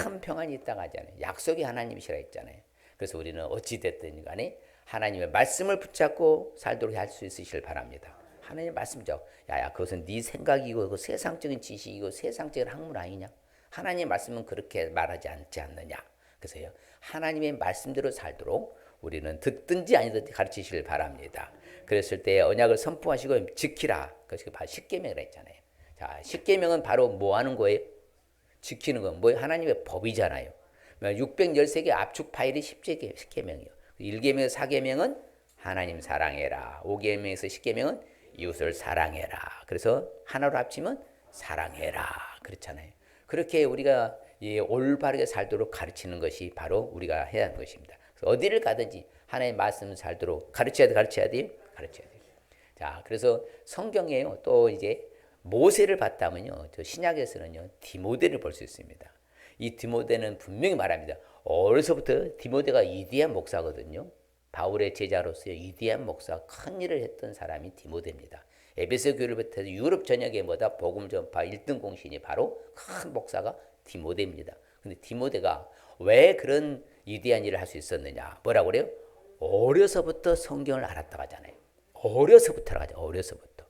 큰 평안이 있다고 하잖아요. 약속이 하나님이시라 했잖아요. 그래서 우리는 어찌됐든 간에 하나님의 말씀을 붙잡고 살도록 할 수 있으시길 바랍니다. 하나님의 말씀 붙잡고 야야 그것은 네 생각이고 그 세상적인 지식이고 세상적인 학문 아니냐? 하나님의 말씀은 그렇게 말하지 않지 않느냐? 그래서요 하나님의 말씀대로 살도록 우리는 듣든지 아니든지 가르치시길 바랍니다. 그랬을 때 언약을 선포하시고 지키라. 그것이 바로 십계명이라 했잖아요. 자, 십계명은 바로 뭐 하는 거예요? 지키는 건 뭐 하나님의 법이잖아요. 613개 압축 파일이 십계명이요. 1계명에서 4계명은 하나님 사랑해라. 5계명에서 10계명은 이웃을 사랑해라. 그래서 하나로 합치면 사랑해라. 그렇잖아요. 그렇게 우리가 올바르게 살도록 가르치는 것이 바로 우리가 해야 하는 것입니다. 어디를 가든지 하나님의 말씀을 살도록 가르쳐야 돼요. 자, 그래서 성경에요. 또 이제 모세를 봤다면요. 저 신약에서는요. 디모데를 볼 수 있습니다. 이 디모데는 분명히 말합니다. 어려서부터 디모데가 위대한 목사거든요. 바울의 제자로서 위대한 목사, 큰 일을 했던 사람이 디모데입니다. 에베소 교회를 비롯해서 유럽 전역에 복음 전파 1등 공신이 바로 큰 목사가 디모데입니다. 근데 디모데가 왜 그런 위대한 일을 할 수 있었느냐? 뭐라고 그래요? 어려서부터 성경을 알았다고 하잖아요. 어려서부터라고 하죠. 어려서부터.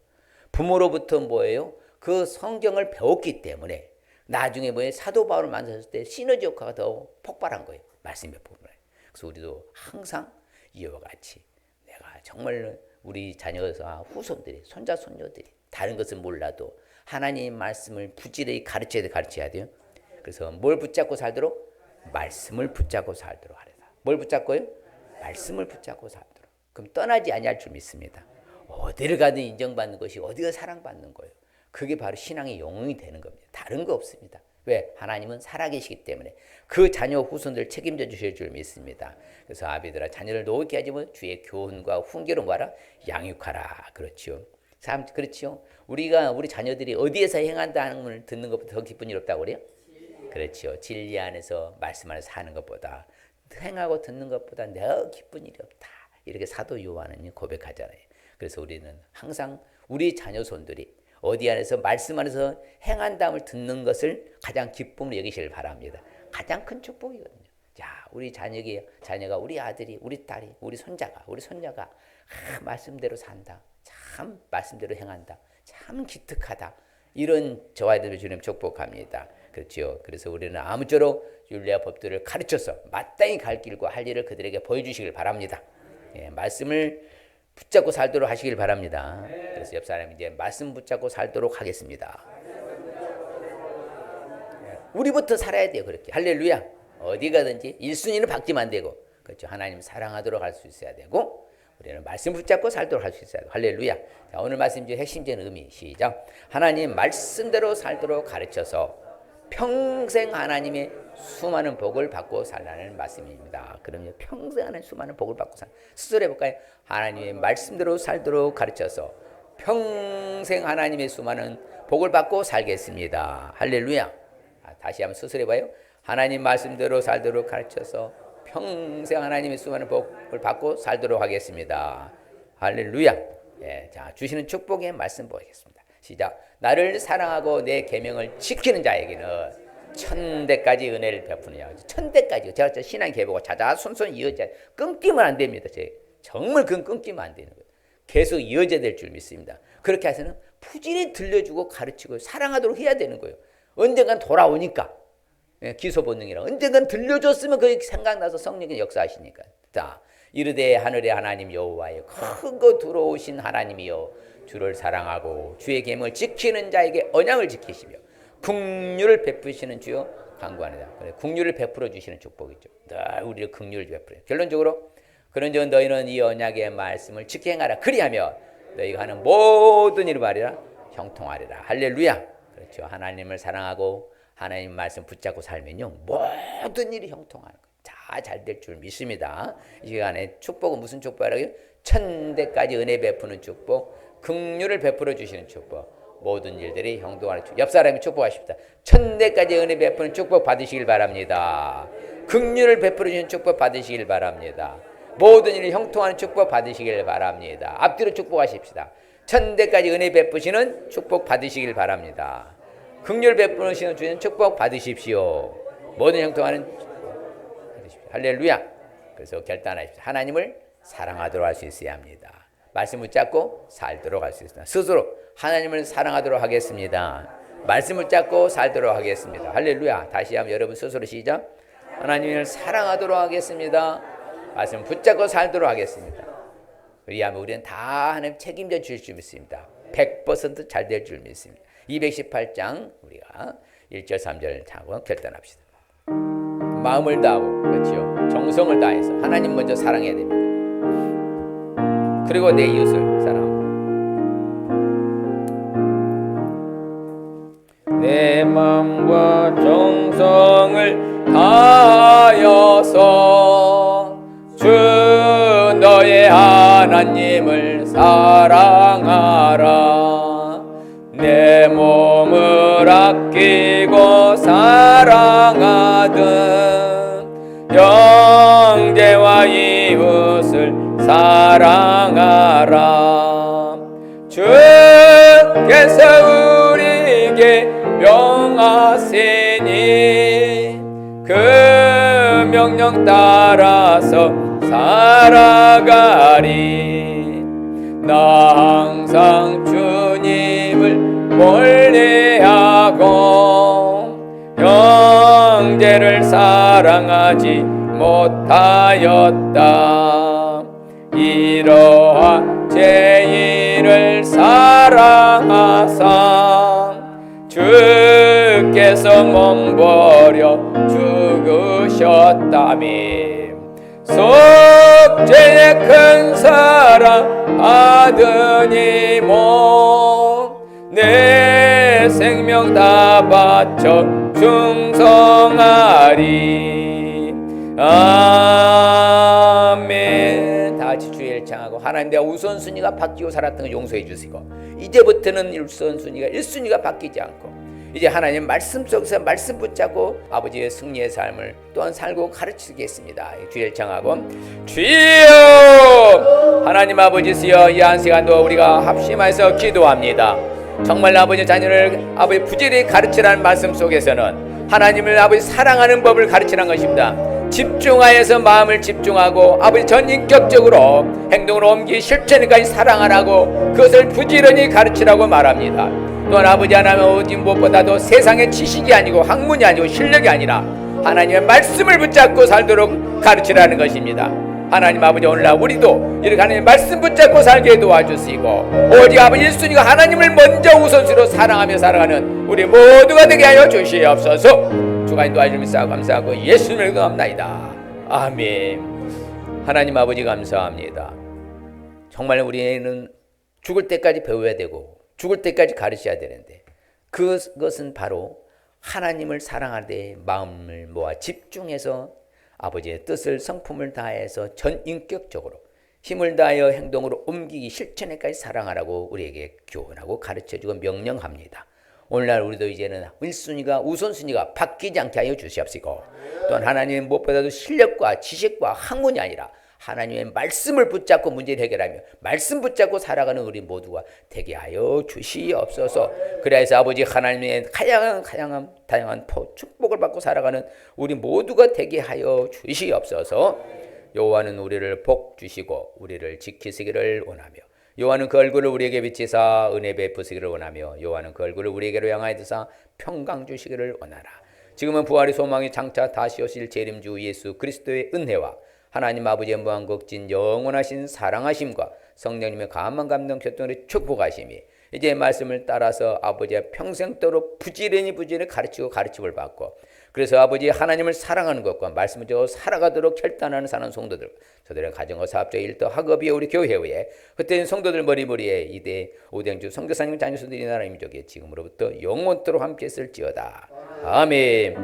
부모로부터 뭐예요? 그 성경을 배웠기 때문에 나중에 사도 바울을 만났을 때 시너지 효과가 더 폭발한 거예요. 말씀의 부분을. 그래서 우리도 항상 이와 같이 내가 정말 우리 자녀와 후손들이 손자 손녀들이 다른 것은 몰라도 하나님의 말씀을 부지런히 가르쳐야 돼요. 그래서 뭘 붙잡고 살도록? 말씀을 붙잡고 살도록 하래요. 뭘 붙잡고요? 말씀을 붙잡고 살도록. 그럼 떠나지 아니할 줄 믿습니다. 어디를 가든 인정받는 것이 어디가 사랑받는 거예요. 그게 바로 신앙의 영웅이 되는 겁니다. 다른 거 없습니다. 왜? 하나님은 살아계시기 때문에 그 자녀 후손들 책임져 주실 줄 믿습니다. 그래서 아비들아 자녀를 노게 하지 뭐 주의 교훈과 훈계로 뭐하라? 양육하라. 그렇죠. 그렇죠. 우리 자녀들이 어디에서 행한다는 걸 듣는 것보다 더 기쁜 일 없다고 그래요? 그렇죠. 진리 안에서 말씀 안에서 사는 것보다 행하고 듣는 것보다 더 기쁜 일이 없다. 이렇게 사도 요한은 고백하잖아요. 그래서 우리는 항상 우리 자녀손들이 어디 안에서 말씀 안에서 행한다음을 듣는 것을 가장 기쁨으로 여기시길 바랍니다. 가장 큰 축복이거든요. 자, 우리 자녀가 우리 아들이, 우리 딸이, 우리 손자가 말씀대로 산다. 참 말씀대로 행한다. 참 기특하다. 이런 저와 여러분을 주님 축복합니다. 그렇죠. 그래서 우리는 아무쪼록 율례와 법들을 가르쳐서 마땅히 갈 길과 할 일을 그들에게 보여주시길 바랍니다. 예, 말씀을 붙잡고 살도록 하시길 바랍니다. 그래서 옆 사람이 이제 말씀 붙잡고 살도록 하겠습니다. 우리부터 살아야 돼요. 그렇게 할렐루야. 어디 가든지 1순위는 바뀌면 안 되고, 그렇죠. 하나님 사랑하도록 할 수 있어야 되고, 우리는 말씀 붙잡고 살도록 할 수 있어야 돼요. 할렐루야. 자, 오늘 말씀 중 핵심적인 의미 시작. 하나님 말씀대로 살도록 가르쳐서 평생 하나님의 수많은 복을 받고 살라는 말씀입니다. 그럼요, 평생 하나님 수많은 복을 받고 살. 스스로 해볼까요? 하나님의 말씀대로 살도록 가르쳐서 평생 하나님의 수많은 복을 받고 살겠습니다. 할렐루야. 다시 한번 스스로 해봐요. 하나님 말씀대로 살도록 가르쳐서 평생 하나님의 수많은 복을 받고 살도록 하겠습니다. 할렐루야. 예, 자, 주시는 축복의 말씀 보겠습니다. 시작. 나를 사랑하고 내 계명을 지키는 자에게는 천대까지 은혜를 베푸느냐. 천대까지. 제가 신앙 계보고 자자손손 이어져 끊기면 안 됩니다. 정말 그건 끊기면 안 되는 거예요. 계속 이어져야 될 줄 믿습니다. 그렇게 해서는 부지런히 들려주고 가르치고 사랑하도록 해야 되는 거예요. 언젠간 돌아오니까. 기소 본능이라 언젠간 들려줬으면 그게 생각나서 성령이 역사하시니까. 자, 이르되 하늘의 하나님 여호와여 크고 두려우신 하나님이여 주를 사랑하고 주의 계명을 지키는 자에게 언약을 지키시며 긍휼을 베푸시는 주여 간구하노라. 긍휼을 베풀어 주시는 축복이죠. 늘 우리를 긍휼을 베풀어요. 결론적으로 그런즉 너희는 이 언약의 말씀을 지켜 행하라. 그리하면 너희가 하는 모든 일을 말이라 형통하리라. 할렐루야. 그렇죠. 하나님을 사랑하고 하나님 말씀 붙잡고 살면요 모든 일이 형통하는 거예요. 잘 될 줄 믿습니다. 이 시간에 축복은 무슨 축복이라고요? 천대까지 은혜 베푸는 축복, 긍휼을 베풀어 주시는 축복, 모든 일들이 형통하는 축복. 옆 사람이 축복하십니다. 천대까지 은혜 베푸는 축복 받으시길 바랍니다. 긍휼을 베풀어 주시는 축복 받으시길 바랍니다. 모든 일이 형통하는 축복 받으시길 바랍니다. 앞뒤로 축복하십시다. 천대까지 은혜 베푸시는 축복 받으시길 바랍니다. 긍휼 베푸시는 주님 축복 받으십시오. 모든 형통하는 축복 받으십시오. 할렐루야. 그래서 결단하십시오. 하나님을 사랑하도록 할 수 있어야 합니다. 말씀 붙잡고 살도록 할 수 있습니다. 스스로 하나님을 사랑하도록 하겠습니다. 말씀 붙잡고 살도록 하겠습니다. 할렐루야. 다시 한번 여러분 스스로 시작. 하나님을 사랑하도록 하겠습니다. 말씀 붙잡고 살도록 하겠습니다. 그리하면 우리는 다 하나님 책임져 주실 줄 믿습니다. 100% 잘 될 줄 믿습니다. 218장 우리가 1절 3절 하고 결단합시다. 마음을 다하고 그렇죠. 정성을 다해서 하나님 먼저 사랑해야 됩니다. 그리고 내 이웃을 사랑합니다. 내 마음과 정성을 다하여서 주 너의 하나님을 사랑하라. 내 몸을 아끼고 사랑하든 형제와 이웃을 사랑하라. 주께서 우리에게 명하시니 그 명령 따라서 살아가리. 나 항상 주님을 멀리하고 형제를 사랑하지 못하였다. 이러한 죄인을 사랑하사 주께서 몸버려 죽으셨다미. 속죄의 큰 사랑 받으니 내 생명 다 바쳐 충성하리. 아멘. 다 같이 주의 일창하고 하나님 내가 우선순위가 바뀌고 살았던 걸 용서해 주시고 이제부터는 우선순위가 1순위가 바뀌지 않고 이제 하나님 말씀 속에서 말씀 붙잡고 아버지의 승리의 삶을 또한 살고 가르치겠습니다. 주의 일창하고 주여 하나님 아버지시여 이 한 시간도 우리가 합심해서 기도합니다. 정말 아버지 자녀를 아버지 부지런히 가르치라는 말씀 속에서는 하나님을 아버지 사랑하는 법을 가르치라는 것입니다. 집중하여서 마음을 집중하고 아버지 전인격적으로 행동으로 옮기 실천까지 사랑하라고 그것을 부지런히 가르치라고 말합니다. 또한 아버지 하나님 어디 무엇보다도 세상의 지식이 아니고 학문이 아니고 실력이 아니라 하나님의 말씀을 붙잡고 살도록 가르치라는 것입니다. 하나님 아버지 오늘날 우리도 이렇게 하나님의 말씀 붙잡고 살게 도와주시고 오직 아버지 1순위가 하나님을 먼저 우선순위로 사랑하며 살아가는 우리 모두가 되게 하여 주시옵소서. 주가 인도하시면서 감사하고 예수님을 기도합나이다. 아멘. 하나님 아버지 감사합니다. 정말 우리는 죽을 때까지 배워야 되고 죽을 때까지 가르쳐야 되는데 그것은 바로 하나님을 사랑하되 마음을 모아 집중해서 아버지의 뜻을 성품을 다해서 전인격적으로 힘을 다하여 행동으로 옮기기 실천에까지 사랑하라고 우리에게 교훈하고 가르쳐주고 명령합니다. 오늘날 우리도 이제는 1순위가 우선순위가 바뀌지 않게 하여 주시옵시고 또한 하나님의 무엇보다도 실력과 지식과 학문이 아니라 하나님의 말씀을 붙잡고 문제를 해결하며 말씀 붙잡고 살아가는 우리 모두가 되게 하여 주시옵소서. 그래서 아버지 하나님의 다양한 축복을 받고 살아가는 우리 모두가 되게 하여 주시옵소서. 여호와는 우리를 복 주시고 우리를 지키시기를 원하며 여호와는 그 얼굴을 우리에게 비치사 은혜 베푸시기를 원하며 여호와는 그 얼굴을 우리에게로 향하여 드사 평강 주시기를 원하라. 지금은 부활의 소망이 장차 다시 오실 재림주 예수 그리스도의 은혜와 하나님 아버지의 무한극진 영원하신 사랑하심과 성령님의 감한 감동 교통의 축복하심이 이제 말씀을 따라서 아버지의 평생도록 부지런히 가르치고 가르침을 받고 그래서 아버지 하나님을 사랑하는 것과 말씀을 적어 살아가도록 결단하는 사는 성도들 저들의 가정과 사업적 일터 학업이 우리 교회에 흩어진 성도들 머리머리에 이대 오대영주 선교사님 자녀수들이 나라 민족에 지금으로부터 영원토록 함께 있을지어다. 아멘.